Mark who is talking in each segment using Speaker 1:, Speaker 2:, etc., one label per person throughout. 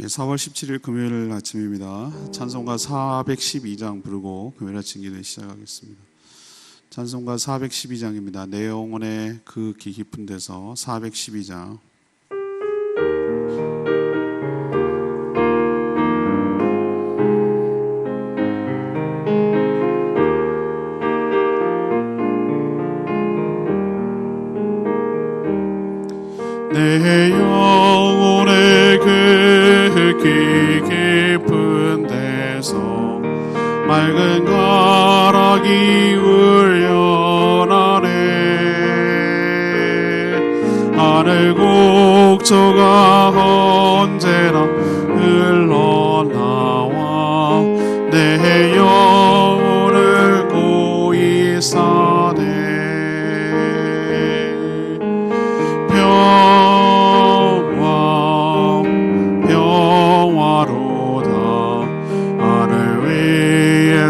Speaker 1: 4월 17일 금요일 아침입니다. 찬송가 412장 부르고 금요일 아침 기도 시작하겠습니다. 찬송가 412장입니다. 내 영혼의 그 깊은 데서 412장. 내 영혼의 그 깊은 데서 맑은 가락이 울려나네. 하늘 곡조가 언제나 흘러나와 내 영혼을 고이 싸네.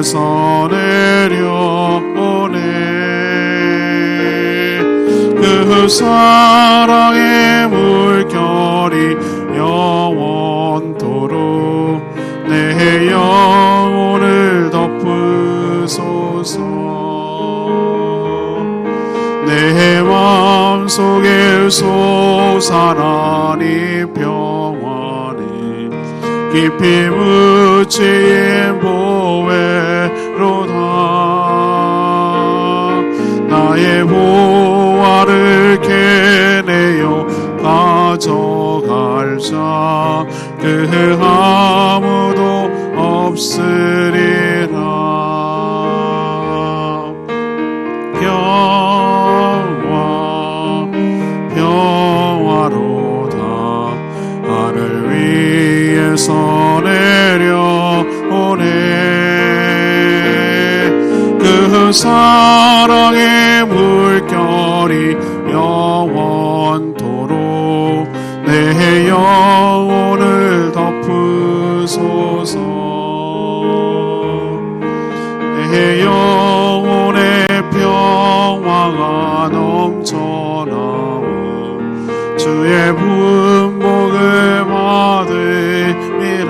Speaker 1: 서 내려오네. 그 사랑의 물결이 영원토록 내 영혼을 덮으소서. 내 마음속에 솟아나니 평안이 깊이 묻힌 보배로다. 나의 보화를 캐내어 가져갈 자 그 아무도 없으리라. 평화로다. 하늘 위에서 내려오네. 그 사랑의 물결이 영원토록 내 영혼을 덮으소서. 내 영혼의 평화가 넘쳐나와 주의 분복을 받음이라.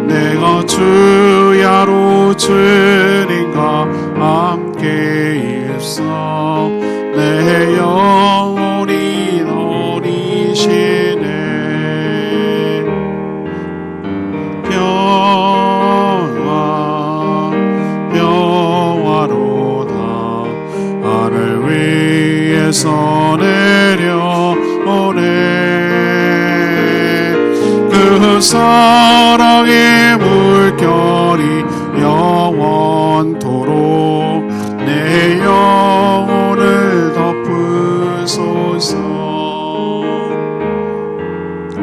Speaker 1: 내가 주야로 주님과 함께 있어 내 영혼이 너니시네. 평화로다. 하늘 위에서 내려오네. 그 사랑의 물결이 영원토록 내 영혼을 덮으소서.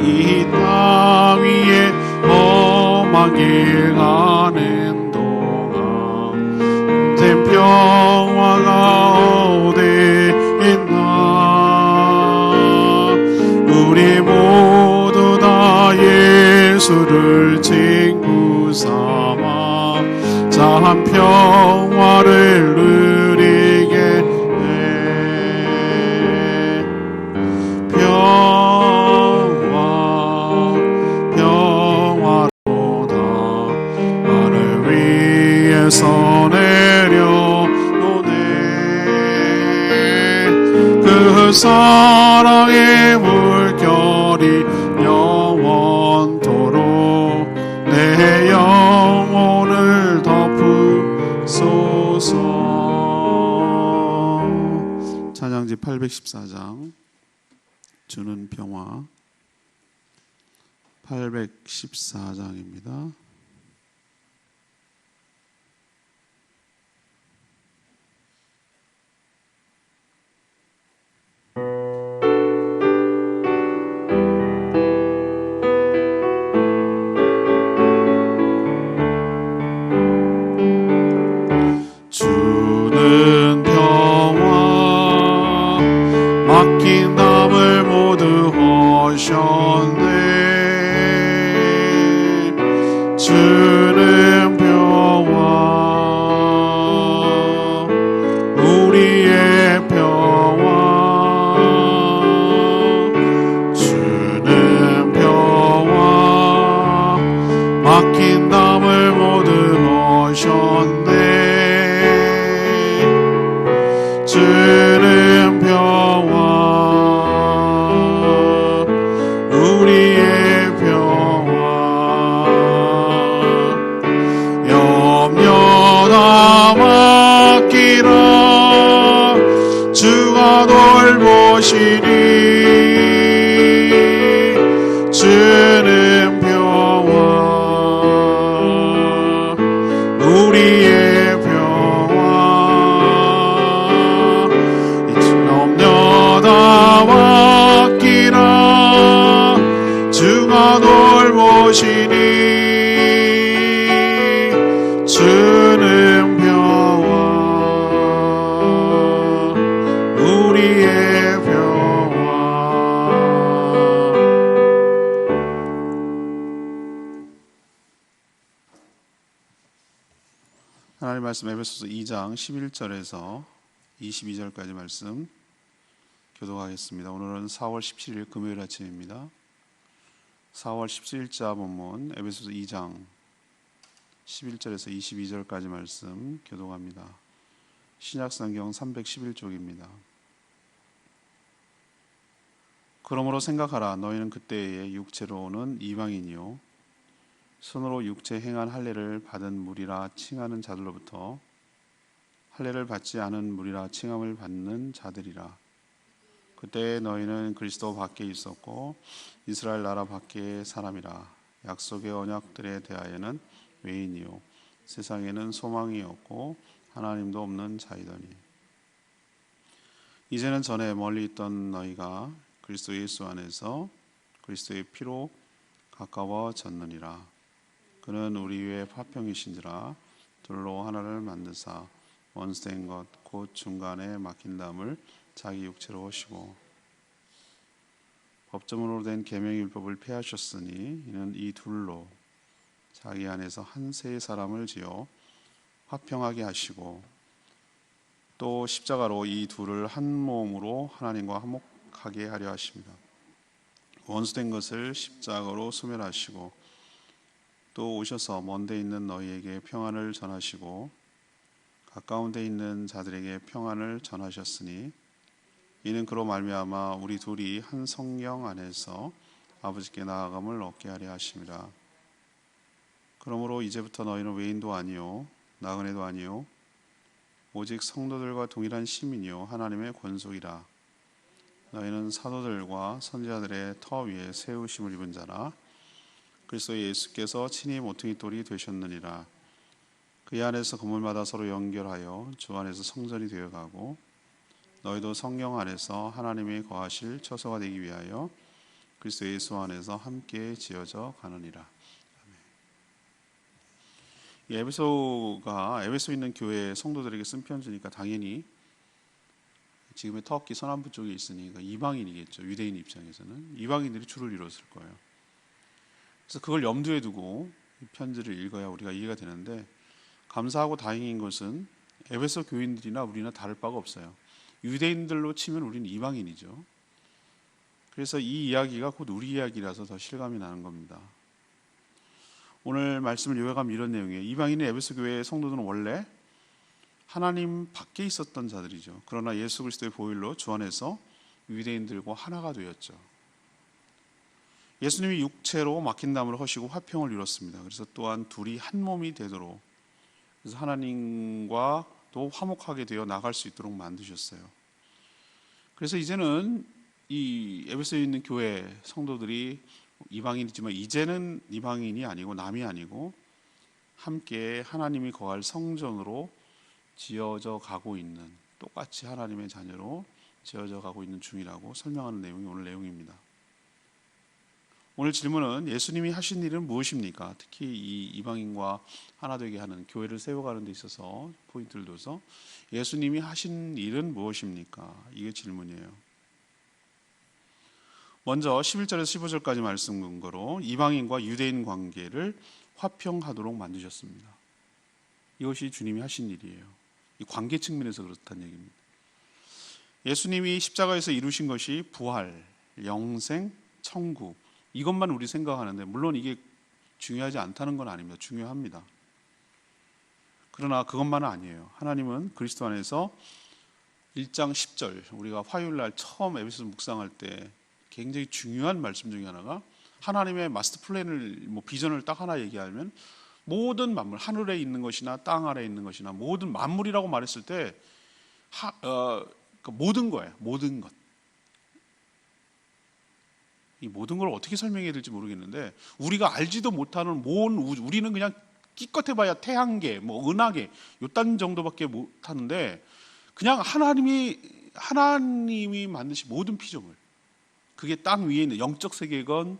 Speaker 1: 이 땅 위에 험한 길 가는 동안 된 평화가 어디 있나. 우리 모두 다 예수를 친구 삼아 참 평화를 누리게 해. 평화로다. 하늘 위에서 내려오네. 그 사랑의 물결이 영원토록 내 영혼을 덮으소서. 찬양지 814장 주는 평화 814장입니다. 주는 평화 맡긴 담을 모두 하셨네. 주가 돌보시니 주는 평화 우리의 평화 넘녀다 왔기라 주가 돌보시니 주는 평화 우리의 평화. 하나님 말씀 에베소서 2장 11절에서 22절까지 말씀 교독하겠습니다. 오늘은 4월 17일 금요일 아침입니다. 4월 17일자 본문 에베소서 2장 11절에서 22절까지 말씀 교독합니다. 신약성경 311쪽입니다. 그러므로 생각하라. 너희는 그때에 육체로는 이방인이요 손으로 육체 행한 할례를 받은 무리라 칭하는 자들로부터 할례를 받지 않은 무리라 칭함을 받는 자들이라. 그때 너희는 그리스도 밖에 있었고 이스라엘 나라 밖의 사람이라. 약속의 언약들에 대하여는 외인이요 세상에는 소망이 없고 하나님도 없는 자이더니 이제는 전에 멀리 있던 너희가 그리스도 예수 안에서 그리스도의 피로 가까워졌느니라. 그는 우리 위에 화평이신지라 둘로 하나를 만드사 원수된 것 곧 중간에 막힌 담을 자기 육체로 오시고 법조문으로 된 계명의 율법을 폐하셨으니 이는 이 둘로 자기 안에서 한 세 사람을 지어 화평하게 하시고 또 십자가로 이 둘을 한 몸으로 하나님과 화목하게 하려 하십니다. 원수된 것을 십자가로 소멸하시고 또 오셔서 먼데 있는 너희에게 평안을 전하시고 가까운 데 있는 자들에게 평안을 전하셨으니 이는 그로 말미암아 우리 둘이 한 성령 안에서 아버지께 나아감을 얻게 하려 하심이라. 그러므로 이제부터 너희는 외인도 아니요 나그네도 아니요 오직 성도들과 동일한 시민이요 하나님의 권속이라. 너희는 사도들과 선지자들의 터 위에 세우심을 입은 자라. 그리스도 예수께서 친히 모퉁이 돌이 되셨느니라. 그 안에서 건물마다 서로 연결하여 주 안에서 성전이 되어가고 너희도 성령 안에서 하나님이 거하실 처소가 되기 위하여 그리스도 예수 안에서 함께 지어져 가느니라. 에베소가 에베소에 있는 교회 성도들에게 쓴 편지니까 당연히 지금의 터키 서남부 쪽에 있으니까 이방인이겠죠. 유대인 입장에서는 이방인들이 주를 이뤘을 거예요. 그래서 그걸 염두에 두고 이 편지를 읽어야 우리가 이해가 되는데 감사하고 다행인 것은 에베소 교인들이나 우리나 다를 바가 없어요. 유대인들로 치면 우리는 이방인이죠. 그래서 이 이야기가 곧 우리 이야기라서 더 실감이 나는 겁니다. 오늘 말씀을 요약하면 이런 내용이에요. 이방인의 에베소 교회의 성도들은 원래 하나님 밖에 있었던 자들이죠. 그러나 예수 그리스도의 보혈로 주 안에서 유대인들과 하나가 되었죠. 예수님이 육체로 막힌 담을 허시고 화평을 이뤘습니다. 그래서 또한 둘이 한 몸이 되도록 그래서 하나님과 또 화목하게 되어 나갈 수 있도록 만드셨어요. 그래서 이제는 이 에베소에 있는 교회 성도들이 이방인이지만 이제는 이방인이 아니고 남이 아니고 함께 하나님이 거할 성전으로 지어져 가고 있는 똑같이 하나님의 자녀로 지어져 가고 있는 중이라고 설명하는 내용이 오늘 내용입니다. 오늘 질문은 예수님이 하신 일은 무엇입니까? 특히 이 이방인과 하나 되게 하는 교회를 세워가는 데 있어서 포인트를 둬서 예수님이 하신 일은 무엇입니까? 이게 질문이에요. 먼저 11절에서 15절까지 말씀 근거로 이방인과 유대인 관계를 화평하도록 만드셨습니다. 이것이 주님이 하신 일이에요. 이 관계 측면에서 그렇다는 얘기입니다. 예수님이 십자가에서 이루신 것이 부활, 영생, 천국 이것만 우리 생각하는데 물론 이게 중요하지 않다는 건 아닙니다. 중요합니다. 그러나 그것만은 아니에요. 하나님은 그리스도 안에서 1장 10절 우리가 화요일날 처음 에베소서 묵상할 때 굉장히 중요한 말씀 중에 하나가 하나님의 마스터 플랜을 비전을 딱 하나 얘기하면 모든 만물 하늘에 있는 것이나 땅 아래에 있는 것이나 모든 만물이라고 말했을 때 그러니까 모든 거예요. 모든 것. 이 모든 걸 어떻게 설명해야 될지 모르겠는데 우리가 알지도 못하는 우리는 그냥 기껏해봐야 태양계, 뭐 은하계 요딴 정도밖에 못하는데 그냥 하나님이 만드신 모든 피조물, 그게 땅 위에 있는 영적 세계건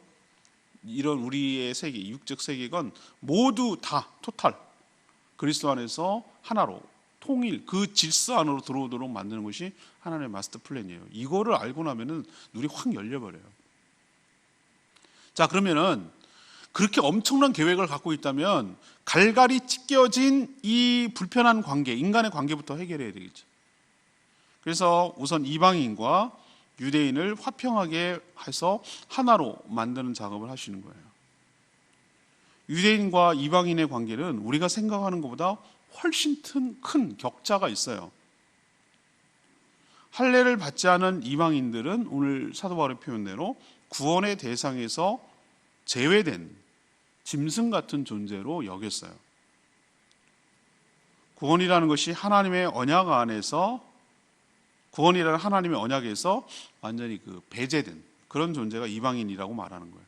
Speaker 1: 이런 우리의 세계, 육적 세계건 모두 다 토탈 그리스도 안에서 하나로 통일, 그 질서 안으로 들어오도록 만드는 것이 하나님의 마스터 플랜이에요. 이거를 알고 나면은 눈이 확 열려버려요. 자, 그러면은 그렇게 엄청난 계획을 갖고 있다면 갈갈이 찢겨진 이 불편한 관계, 인간의 관계부터 해결해야 되겠죠. 그래서 우선 이방인과 유대인을 화평하게 해서 하나로 만드는 작업을 하시는 거예요. 유대인과 이방인의 관계는 우리가 생각하는 것보다 훨씬 큰 격차가 있어요. 할례를 받지 않은 이방인들은 오늘 사도 바울의 표현대로 구원의 대상에서 제외된 짐승 같은 존재로 여겼어요. 구원이라는 것이 하나님의 언약 안에서, 구원이라는 하나님의 언약에서 완전히 배제된 그런 존재가 이방인이라고 말하는 거예요.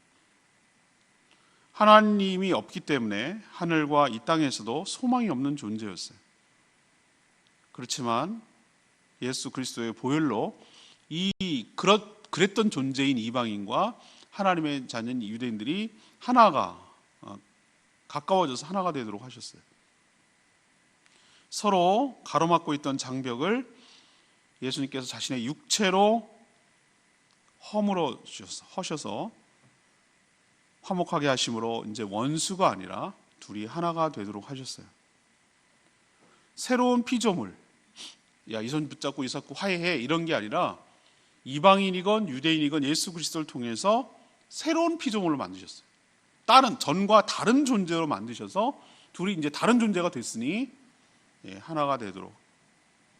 Speaker 1: 하나님이 없기 때문에 하늘과 이 땅에서도 소망이 없는 존재였어요. 그렇지만 예수 그리스도의 보혈로 그랬던 존재인 이방인과 하나님의 자녀인 유대인들이 하나가 가까워져서 하나가 되도록 하셨어요. 서로 가로막고 있던 장벽을 예수님께서 자신의 육체로 허셔서 화목하게 하심으로 이제 원수가 아니라 둘이 하나가 되도록 하셨어요. 새로운 피조물, 야, 이 손 붙잡고 이 잡고 화해해, 이런 게 아니라 이방인이건 유대인이건 예수 그리스도를 통해서 새로운 피조물을 만드셨어요. 전과 다른 존재로 만드셔서 둘이 이제 다른 존재가 됐으니 하나가 되도록,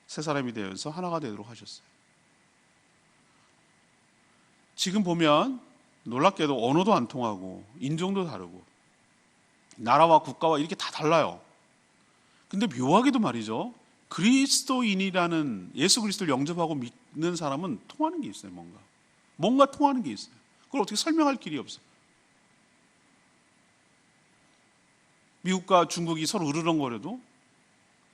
Speaker 1: 새 사람이 되어서 하나가 되도록 하셨어요. 지금 보면 놀랍게도 언어도 안 통하고 인종도 다르고 나라와 국가와 이렇게 다 달라요. 근데 묘하게도 말이죠, 그리스도인이라는 예수 그리스도를 영접하고 믿는 사람은 통하는 게 있어요. 뭔가 통하는 게 있어요. 그걸 어떻게 설명할 길이 없어요. 미국과 중국이 서로 으르렁거려도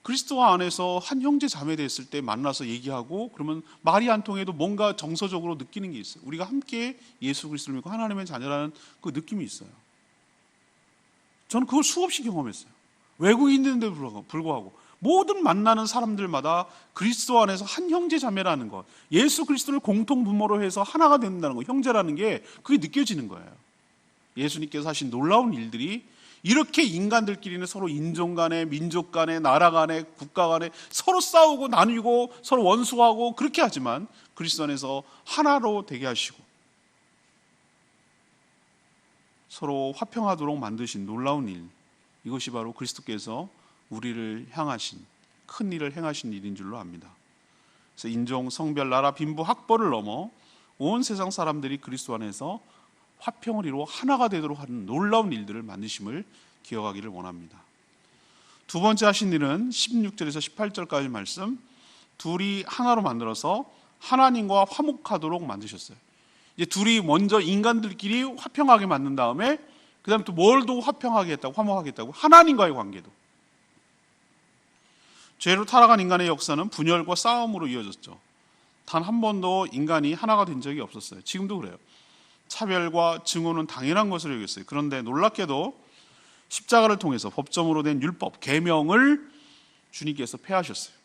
Speaker 1: 그리스도 안에서 한 형제 자매 됐을 때 만나서 얘기하고 그러면 말이 안 통해도 뭔가 정서적으로 느끼는 게 있어요. 우리가 함께 예수 그리스도를 믿고 하나님의 자녀라는 그 느낌이 있어요. 저는 그걸 수없이 경험했어요. 외국인인데도 불구하고 모든 만나는 사람들마다 그리스도 안에서 한 형제 자매라는 것, 예수 그리스도를 공통 부모로 해서 하나가 된다는 것, 형제라는 게 그게 느껴지는 거예요. 예수님께서 하신 놀라운 일들이 이렇게 인간들끼리는 서로 인종 간에, 민족 간에, 나라 간에, 국가 간에 서로 싸우고 나누고 서로 원수하고 그렇게 하지만 그리스도 안에서 하나로 되게 하시고 서로 화평하도록 만드신 놀라운 일, 이것이 바로 그리스도께서 우리를 향하신 큰 일을 행하신 일인 줄로 압니다. 그래서 인종, 성별, 나라, 빈부, 학벌을 넘어 온 세상 사람들이 그리스도 안에서 화평을 이루어 하나가 되도록 하는 놀라운 일들을 만드심을 기억하기를 원합니다. 두 번째 하신 일은 16절에서 18절까지 말씀, 둘이 하나로 만들어서 하나님과 화목하도록 만드셨어요. 이제 둘이 먼저 인간들끼리 화평하게 만든 다음에 그 다음에 또 뭘 더 화평하게 했다고, 화목하게 했다고? 하나님과의 관계도. 죄로 타락한 인간의 역사는 분열과 싸움으로 이어졌죠. 단 한 번도 인간이 하나가 된 적이 없었어요. 지금도 그래요. 차별과 증오는 당연한 것으로 여겼어요. 그런데 놀랍게도 십자가를 통해서 법정으로 된 율법, 계명을 주님께서 폐하셨어요.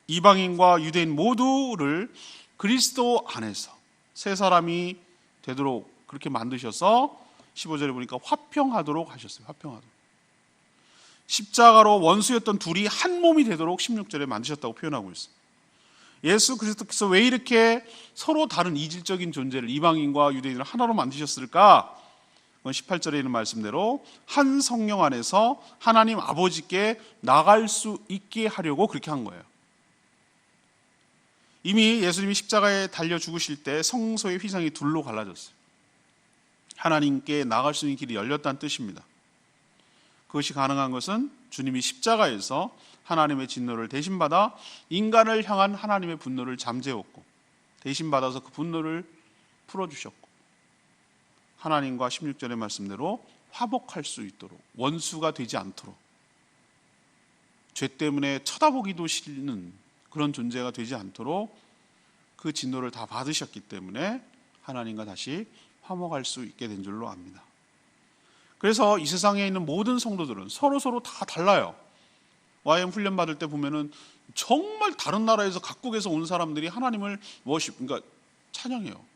Speaker 1: 이방인과 유대인 모두를 그리스도 안에서 새 사람이 되도록 그렇게 만드셔서 15절에 보니까 화평하도록 하셨어요. 화평하도록. 십자가로 원수였던 둘이 한 몸이 되도록 16절에 만드셨다고 표현하고 있어요. 예수 그리스도께서 왜 이렇게 서로 다른 이질적인 존재를 이방인과 유대인을 하나로 만드셨을까? 18절에 있는 말씀대로 한 성령 안에서 하나님 아버지께 나갈 수 있게 하려고 그렇게 한 거예요. 이미 예수님이 십자가에 달려 죽으실 때 성소의 휘장이 둘로 갈라졌어요. 하나님께 나갈 수 있는 길이 열렸다는 뜻입니다. 그것이 가능한 것은 주님이 십자가에서 하나님의 진노를 대신 받아 인간을 향한 하나님의 분노를 잠재웠고 대신 받아서 그 분노를 풀어주셨고 하나님과 16절의 말씀대로 화목할 수 있도록 원수가 되지 않도록 죄 때문에 쳐다보기도 싫는 그런 존재가 되지 않도록 그 진노를 다 받으셨기 때문에 하나님과 다시 화목할 수 있게 된 줄로 압니다. 그래서 이 세상에 있는 모든 성도들은 서로 다 달라요. YM 훈련 받을 때 보면은 정말 다른 나라에서 각국에서 온 사람들이 하나님을 그러니까 찬양해요.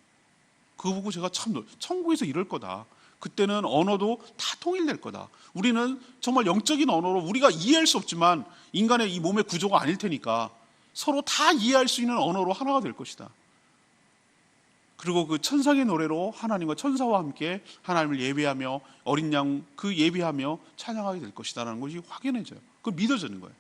Speaker 1: 그거 보고 제가 참 천국에서 이럴 거다. 그때는 언어도 다 통일될 거다. 우리는 정말 영적인 언어로 우리가 이해할 수 없지만 인간의 이 몸의 구조가 아닐 테니까 서로 다 이해할 수 있는 언어로 하나가 될 것이다. 그리고 그 천상의 노래로 하나님과 천사와 함께 하나님을 예배하며 어린 양 그 예배하며 찬양하게 될 것이다라는 것이 확연해져요. 그 믿어지는 거예요.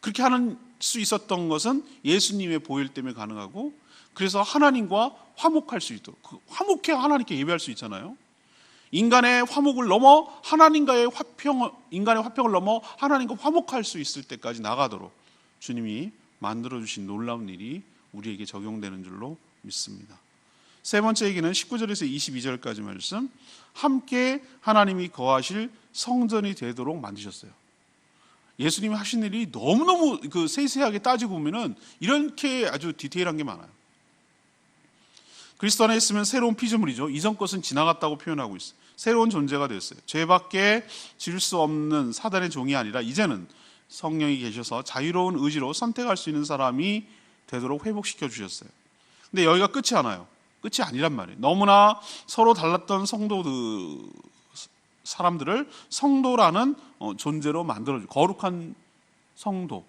Speaker 1: 그렇게 하는 수 있었던 것은 예수님의 보혈 때문에 가능하고 그래서 하나님과 화목할 수 있도록 화목해 하나님께 예배할 수 있잖아요. 인간의 화목을 넘어 인간의 화평을 넘어 하나님과 화목할 수 있을 때까지 나가도록 주님이 만들어주신 놀라운 일이 우리에게 적용되는 줄로 믿습니다. 세 번째 얘기는 19절에서 22절까지 말씀, 함께 하나님이 거하실 성전이 되도록 만드셨어요. 예수님이 하신 일이 너무너무 세세하게 따지고 보면은 이렇게 아주 디테일한 게 많아요. 그리스도 안에 있으면 새로운 피조물이죠. 이전 것은 지나갔다고 표현하고 있어요. 새로운 존재가 됐어요. 죄밖에 질 수 없는 사단의 종이 아니라 이제는 성령이 계셔서 자유로운 의지로 선택할 수 있는 사람이 되도록 회복시켜 주셨어요. 근데 여기가 끝이 아니에요. 끝이 아니란 말이에요. 너무나 서로 달랐던 사람들을 성도라는 존재로 만들어주고 거룩한 성도,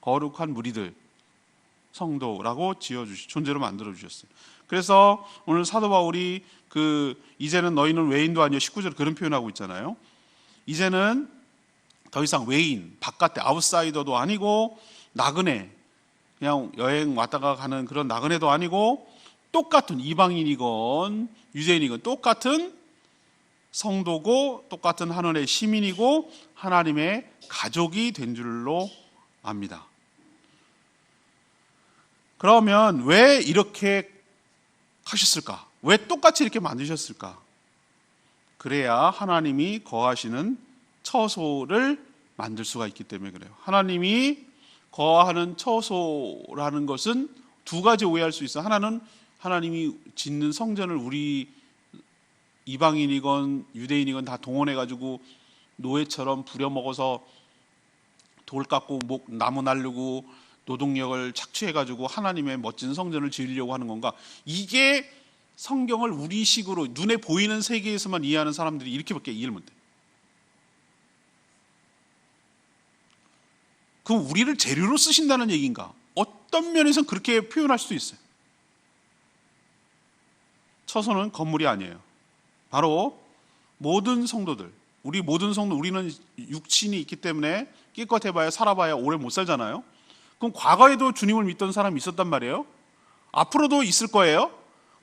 Speaker 1: 거룩한 무리들, 성도라고 존재로 만들어주셨어요. 그래서 오늘 사도 바울이 이제는 너희는 외인도 아니요 19절 그런 표현하고 있잖아요. 이제는 더 이상 외인, 바깥에 아웃사이더도 아니고 나그네, 그냥 여행 왔다가 가는 그런 나그네도 아니고 똑같은 이방인이건 유대인이건 똑같은 성도고 똑같은 하늘의 시민이고 하나님의 가족이 된 줄로 압니다. 그러면 왜 이렇게 하셨을까? 왜 똑같이 이렇게 만드셨을까? 그래야 하나님이 거하시는 처소를 만들 수가 있기 때문에 그래요. 하나님이 거하는 처소라는 것은 두 가지 오해할 수 있어요. 하나는 하나님이 짓는 성전을 우리 이방인이건 유대인이건 다 동원해가지고 노예처럼 부려먹어서 돌 깎고 나무 날르고 노동력을 착취해가지고 하나님의 멋진 성전을 지으려고 하는 건가? 이게 성경을 우리식으로 눈에 보이는 세계에서만 이해하는 사람들이 이렇게밖에 이해를 못해. 그럼 우리를 재료로 쓰신다는 얘기인가? 어떤 면에서는 그렇게 표현할 수도 있어요. 처소는 건물이 아니에요. 바로 모든 성도들, 우리는 육신이 있기 때문에 기껏해봐야 살아봐야 오래 못 살잖아요. 그럼 과거에도 주님을 믿던 사람이 있었단 말이에요. 앞으로도 있을 거예요.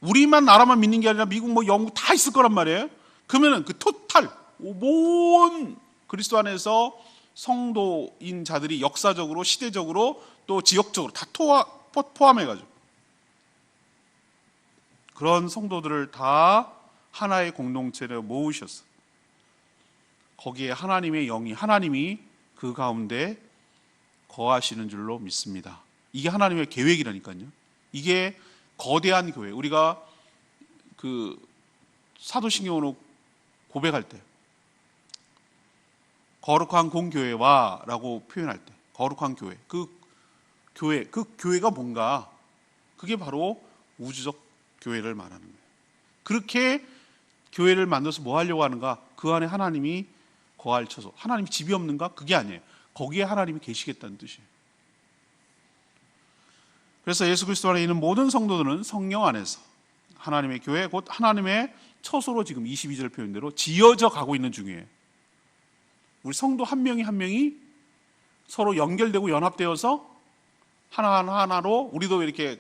Speaker 1: 우리만 나라만 믿는 게 아니라 미국 영국 다 있을 거란 말이에요. 그러면은 그 토탈 온 그리스도 안에서 성도인 자들이 역사적으로 시대적으로 또 지역적으로 다 포함해가지고 그런 성도들을 다 하나의 공동체로 모으셨어. 거기에 하나님의 영이 하나님이 그 가운데 거하시는 줄로 믿습니다. 이게 하나님의 계획이라니까요. 이게 거대한 교회. 우리가 사도신경으로 고백할 때 거룩한 공교회와라고 표현할 때 거룩한 교회. 그 교회가 뭔가? 그게 바로 우주적 교회를 말하는 거예요. 그렇게 교회를 만들어서 뭐 하려고 하는가? 그 안에 하나님이 거할 처소. 하나님이 집이 없는가? 그게 아니에요. 거기에 하나님이 계시겠다는 뜻이에요. 그래서 예수 그리스도 안에 있는 모든 성도들은 성령 안에서 하나님의 교회, 곧 하나님의 처소로 지금 22절 표현대로 지어져 가고 있는 중이에요. 우리 성도 한 명이 한 명이 서로 연결되고 연합되어서 하나하나로 우리도 이렇게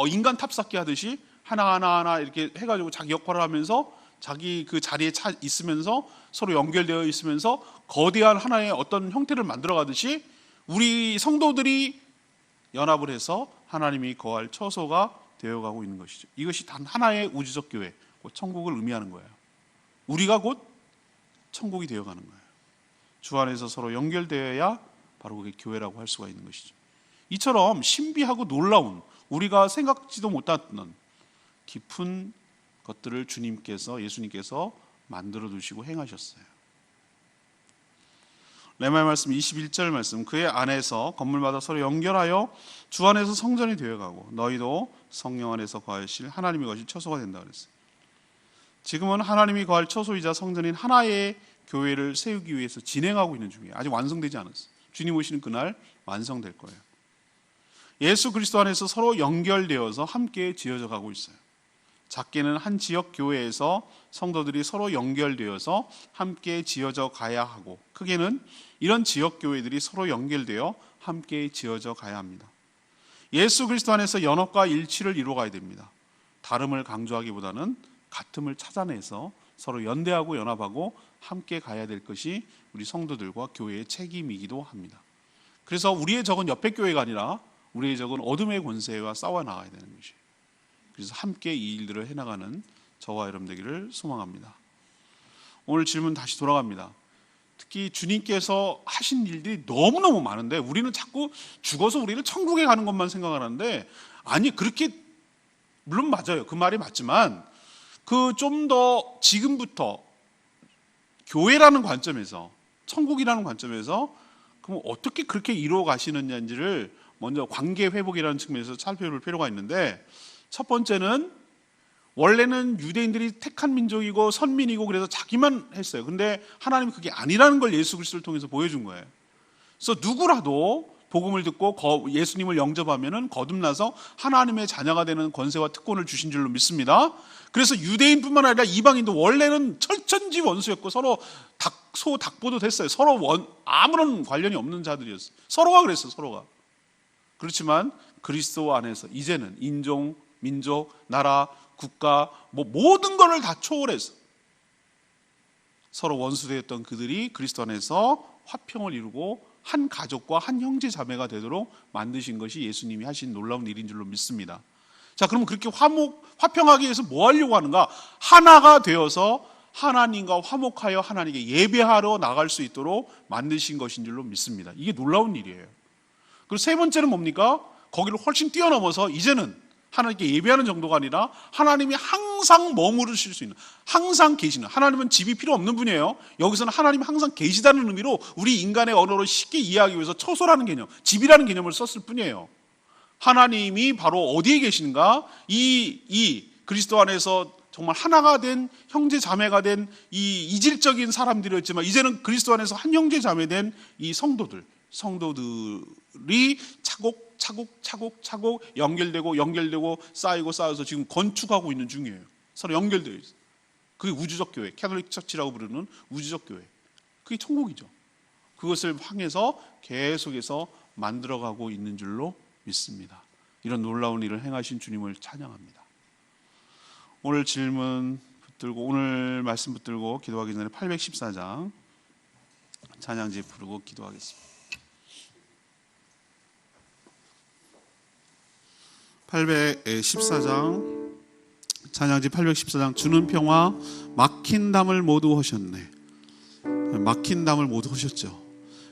Speaker 1: 인간 탑쌓기 하듯이 하나하나 이렇게 해가지고 자기 역할을 하면서 자기 그 자리에 있으면서 서로 연결되어 있으면서 거대한 하나의 어떤 형태를 만들어 가듯이 우리 성도들이 연합을 해서 하나님이 거할 처소가 되어가고 있는 것이죠. 이것이 단 하나의 우주적 교회, 곧 천국을 의미하는 거예요. 우리가 곧 천국이 되어가는 거예요. 주 안에서 서로 연결되어야 바로 그게 교회라고 할 수가 있는 것이죠. 이처럼 신비하고 놀라운, 우리가 생각지도 못했던 깊은 것들을 예수님께서 만들어 두시고 행하셨어요. 레마의 말씀 21절 말씀, 그의 안에서 건물마다 서로 연결하여 주 안에서 성전이 되어가고 너희도 성령 안에서 거하실 하나님이 거하실 처소가 된다 그랬어요. 지금은 하나님이 거할 처소이자 성전인 하나의 교회를 세우기 위해서 진행하고 있는 중이에요. 아직 완성되지 않았어요. 주님 오시는 그날 완성될 거예요. 예수 그리스도 안에서 서로 연결되어서 함께 지어져 가고 있어요. 작게는 한 지역 교회에서 성도들이 서로 연결되어서 함께 지어져 가야 하고, 크게는 이런 지역 교회들이 서로 연결되어 함께 지어져 가야 합니다. 예수 그리스도 안에서 연합과 일치를 이루어가야 됩니다. 다름을 강조하기보다는 같음을 찾아내서 서로 연대하고 연합하고 함께 가야 될 것이 우리 성도들과 교회의 책임이기도 합니다. 그래서 우리의 적은 옆에 교회가 아니라 우리의 적은 어둠의 권세와 싸워 나가야 되는 것이에요. 그래서 함께 이 일들을 해나가는 저와 여러분 되기를 소망합니다. 오늘 질문 다시 돌아갑니다. 특히 주님께서 하신 일들이 너무너무 많은데 우리는 자꾸 죽어서 우리는 천국에 가는 것만 생각하는데, 아니, 그렇게 물론 맞아요. 그 말이 맞지만 그 좀 더 지금부터 교회라는 관점에서, 천국이라는 관점에서 그럼 어떻게 그렇게 이루어 가시느냐인지를 먼저 관계 회복이라는 측면에서 살펴볼 필요가 있는데, 첫 번째는 원래는 유대인들이 택한 민족이고 선민이고 그래서 자기만 했어요. 근데 하나님은 그게 아니라는 걸 예수 그리스도를 통해서 보여준 거예요. 그래서 누구라도 복음을 듣고 예수님을 영접하면은 거듭나서 하나님의 자녀가 되는 권세와 특권을 주신 줄로 믿습니다. 그래서 유대인뿐만 아니라 이방인도 원래는 철천지 원수였고 서로 닭보도 됐어요. 서로 아무런 관련이 없는 자들이었어요. 서로가 그랬어요. 서로가. 그렇지만 그리스도 안에서 이제는 인종, 민족, 나라, 국가, 모든 것을 다 초월해서 서로 원수되었던 그들이 그리스도 안에서 화평을 이루고 한 가족과 한 형제 자매가 되도록 만드신 것이 예수님이 하신 놀라운 일인 줄로 믿습니다. 자, 그러면 그렇게 화평하기 위해서 뭐 하려고 하는가? 하나가 되어서 하나님과 화목하여 하나님께 예배하러 나갈 수 있도록 만드신 것인 줄로 믿습니다. 이게 놀라운 일이에요. 그리고 세 번째는 뭡니까? 거기를 훨씬 뛰어넘어서 이제는 하나님께 예배하는 정도가 아니라 하나님이 항상 머무르실 수 있는, 항상 계시는, 하나님은 집이 필요 없는 분이에요. 여기서는 하나님이 항상 계시다는 의미로 우리 인간의 언어로 쉽게 이해하기 위해서 처소라는 개념, 집이라는 개념을 썼을 뿐이에요. 하나님이 바로 어디에 계시는가? 이 그리스도 안에서 정말 하나가 된 형제 자매가 된 이 이질적인 사람들이었지만 이제는 그리스도 안에서 한 형제 자매 된 이 성도들이 차곡차곡 연결되고 쌓여서 지금 건축하고 있는 중이에요. 서로 연결되어 있어요. 그게 우주적 교회, 캐톨릭 처치라고 부르는 우주적 교회. 그게 천국이죠. 그것을 향해서 계속해서 만들어가고 있는 줄로 믿습니다. 이런 놀라운 일을 행하신 주님을 찬양합니다. 오늘 질문 붙들고, 오늘 말씀 붙들고 기도하기 전에 814장 찬양지 부르고 기도하겠습니다. 814장 찬양지 814장 주는 평화 막힌 담을 모두 하셨네. 막힌 담을 모두 하셨죠.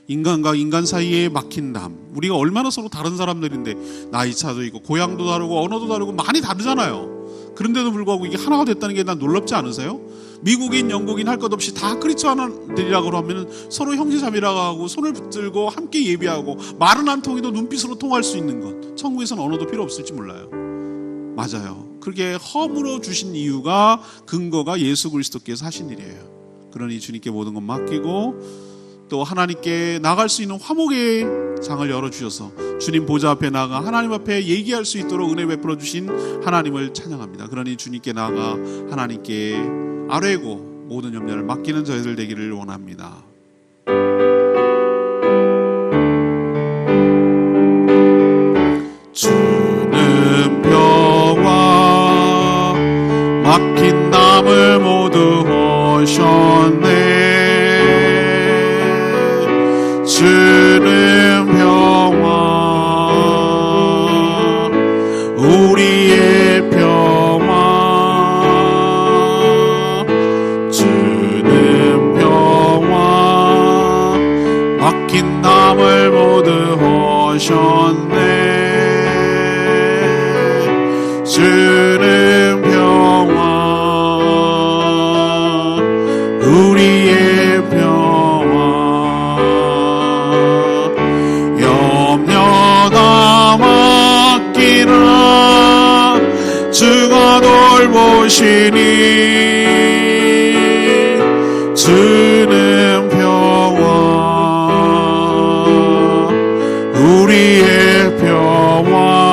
Speaker 1: 인간과 인간 사이에 막힌 담. 우리가 얼마나 서로 다른 사람들인데 나이 차도 있고 고향도 다르고 언어도 다르고 많이 다르잖아요. 그런데도 불구하고 이게 하나가 됐다는 게 난 놀랍지 않으세요? 미국인, 영국인 할 것 없이 다 크리스천들이라고 하면 서로 형제자매라고 하고 손을 붙들고 함께 예배하고 말은 안 통해도 눈빛으로 통할 수 있는 것. 천국에서는 언어도 필요 없을지 몰라요. 맞아요. 그렇게 허물어 주신 이유가, 근거가 예수 그리스도께서 하신 일이에요. 그러니 주님께 모든 것 맡기고 또 하나님께 나갈 수 있는 화목의 장을 열어주셔서 주님 보좌 앞에 나가 하나님 앞에 얘기할 수 있도록 은혜 베풀어 주신 하나님을 찬양합니다. 그러니 주님께 나가 하나님께 아뢰고 모든 염려를 맡기는 저희들 되기를 원합니다. 주는 평화 막힌 담을 모두 하셨네. 주는 평화 주는 평화 우리의 평화 염려가 맡기라 주가 돌보시니 주는 평화 우리의 평화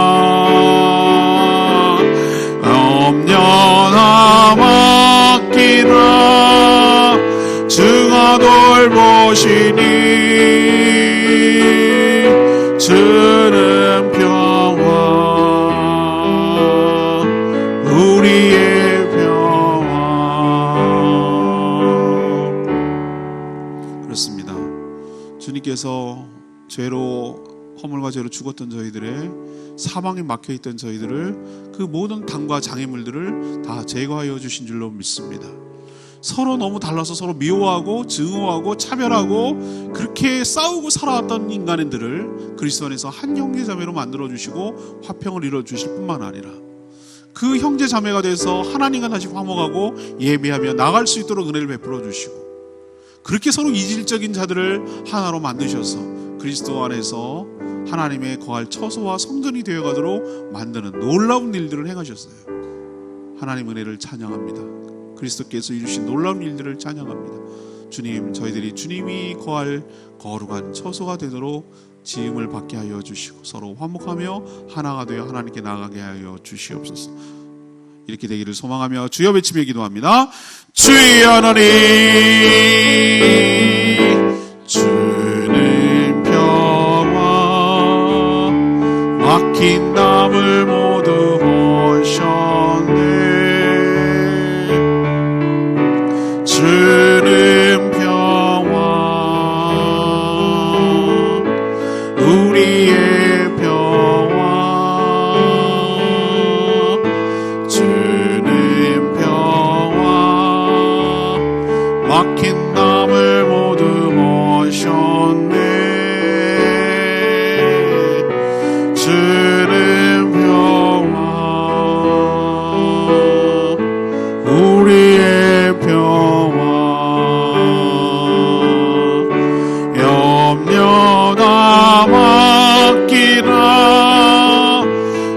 Speaker 1: 염려나 맡기라 주가 돌보시니 주는 평화 우리의 평화. 그렇습니다. 주님께서 죄로 허물과 죄로 죽었던 저희들의 사망에 막혀있던 저희들을 그 모든 당과 장애물들을 다 제거하여 주신 줄로 믿습니다. 서로 너무 달라서 서로 미워하고 증오하고 차별하고 그렇게 싸우고 살아왔던 인간들을 그리스도 안에서 한 형제자매로 만들어주시고 화평을 이루어주실 뿐만 아니라 그 형제자매가 돼서 하나님과 다시 화목하고 예배하며 나갈 수 있도록 은혜를 베풀어 주시고 그렇게 서로 이질적인 자들을 하나로 만드셔서 그리스도 안에서 하나님의 거할 처소와 성전이 되어가도록 만드는 놀라운 일들을 행하셨어요. 하나님 은혜를 찬양합니다. 그리스도께서 이루신 놀라운 일들을 찬양합니다. 주님, 저희들이 주님이 거할 거룩한 처소가 되도록 지음을 받게 하여 주시고 서로 화목하며 하나가 되어 하나님께 나아가게 하여 주시옵소서. 이렇게 되기를 소망하며 주여 외치며 기도합니다. 주여 하나님, 주는 평화 막힌 담을 모두 보셨네. 주는 평화 우리의 평화 주는 평화 막힌 담을 모두 모셨네. 주는 평화 우리의 평화 염려다 맡기라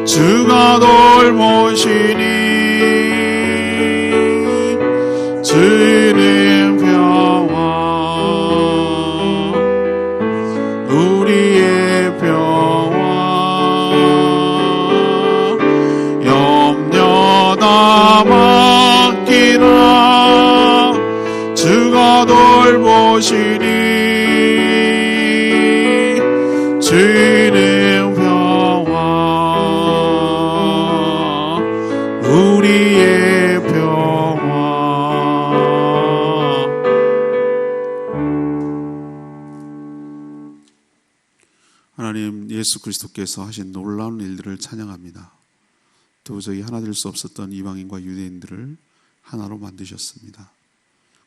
Speaker 1: 주가 돌보시니 주는 평화 우리의 평화 염려다 맡기라 주가 돌보시니 주는 평화 우리의 평화. 하나님, 예수 그리스도께서 하신 놀라운 일들을 찬양합니다. 도저히 하나 될 수 없었던 이방인과 유대인들을 하나로 만드셨습니다.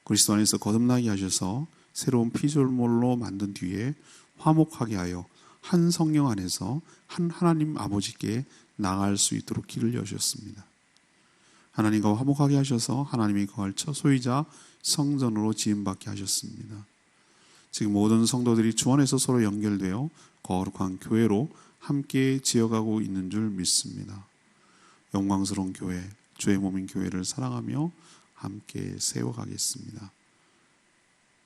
Speaker 1: 그리스도 안에서 거듭나게 하셔서 새로운 피조물로 만든 뒤에 화목하게 하여 한 성령 안에서 한 하나님 아버지께 나아갈 수 있도록 길을 여셨습니다. 하나님과 화목하게 하셔서 하나님이 거할 처소이자 성전으로 지음받게 하셨습니다. 지금 모든 성도들이 주 안에서 서로 연결되어 거룩한 교회로 함께 지어가고 있는 줄 믿습니다. 영광스러운 교회, 주의 몸인 교회를 사랑하며 함께 세워가겠습니다.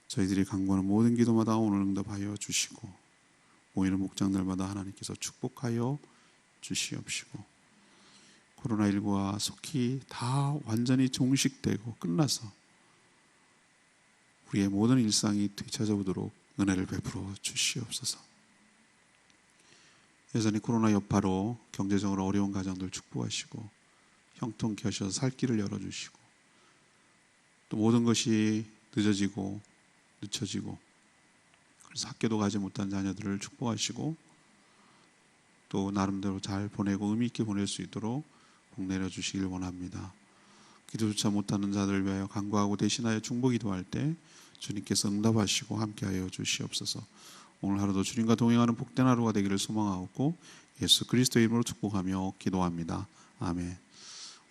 Speaker 1: 저희들이 간구하는 모든 기도마다 오늘 응답하여 주시고 모이는 목장들마다 하나님께서 축복하여 주시옵시고 코로나19가 속히 다 완전히 종식되고 끝나서 우리의 모든 일상이 되찾아오도록 은혜를 베풀어 주시옵소서. 여전히 코로나 여파로 경제적으로 어려운 가정들 축복하시고 형통케 하셔서 살 길을 열어주시고 또 모든 것이 늦어지고 늦춰지고 그래서 학교도 가지 못한 자녀들을 축복하시고 또 나름대로 잘 보내고 의미 있게 보낼 수 있도록 복 내려주시길 원합니다. 기도조차 못하는 자들을 위하여 간구하고 대신하여 중보기도할 때 주님께서 응답하시고 함께하여 주시옵소서. 오늘 하루도 주님과 동행하는 복된 하루가 되기를 소망하고 예수 그리스도의 이름으로 축복하며 기도합니다. 아멘.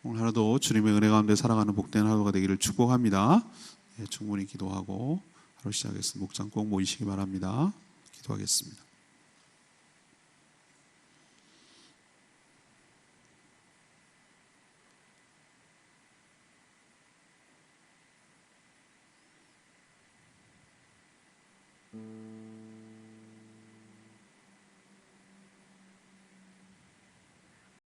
Speaker 1: 오늘 하루도 주님의 은혜 가운데 살아가는 복된 하루가 되기를 축복합니다. 충분히 기도하고 하루 시작했습니다. 목장 꼭 모이시기 바랍니다. 기도하겠습니다.